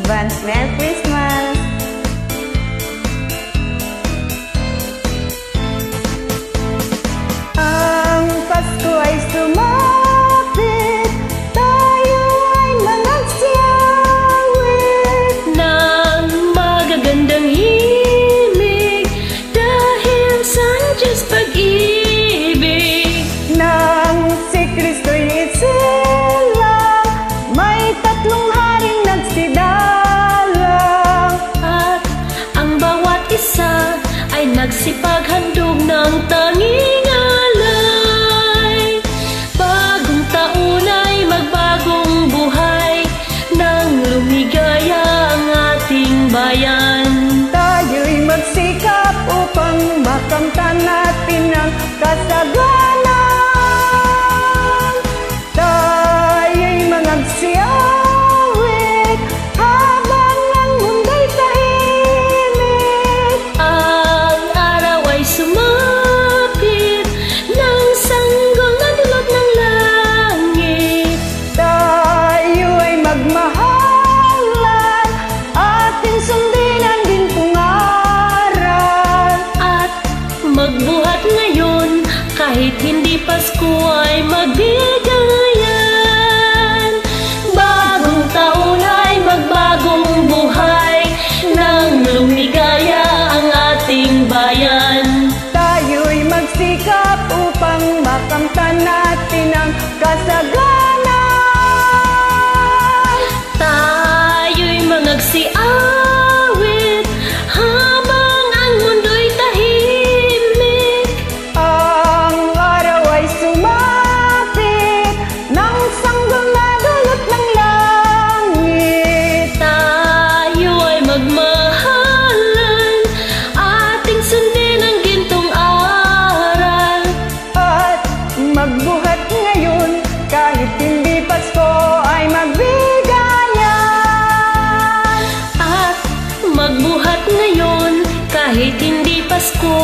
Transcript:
Advance Merry Christmas! Ang Pasko ay sumapit, tayo ay managsiyawit ng magagandang himig dahil sa Diyos pag-ibig. nang si Kristo'y isilang, may tatlong haring nagsidalang. At ang bawat isa ay nagsipaghandog ng tanging alay. Bagong taon ay magbagong buhay nang lumigaya ang ating bayan. Tayo'y magsikap upang makamtan natin ang kasaganan. Tayo'y managsiyawit habang ang mundo'y tahimik. Ang araw ay sumapit ng sanggol na dulot ng langit. Tayo ay magmahalan, ating sundin ang gintong aral. At magbuhat ngayon kahit hindi Pasko ay magbigayan. Bagong taon ay magbagong buhay nang lumigaya ang ating bayan. Tayo'y magsikap upang makamtan natin ang kasaganan. Tayo'y magsiawit habang ang mundo'y tahimik. Ang araw ay sumapit ng sanggol na dulot ng langit. Tayo ay magmahalan, ating sundin ang gintong aral. At magbuhat ngayon kahit hindi Pasko ay magbigayan. At magbuhat ngayon kahit hindi Pasko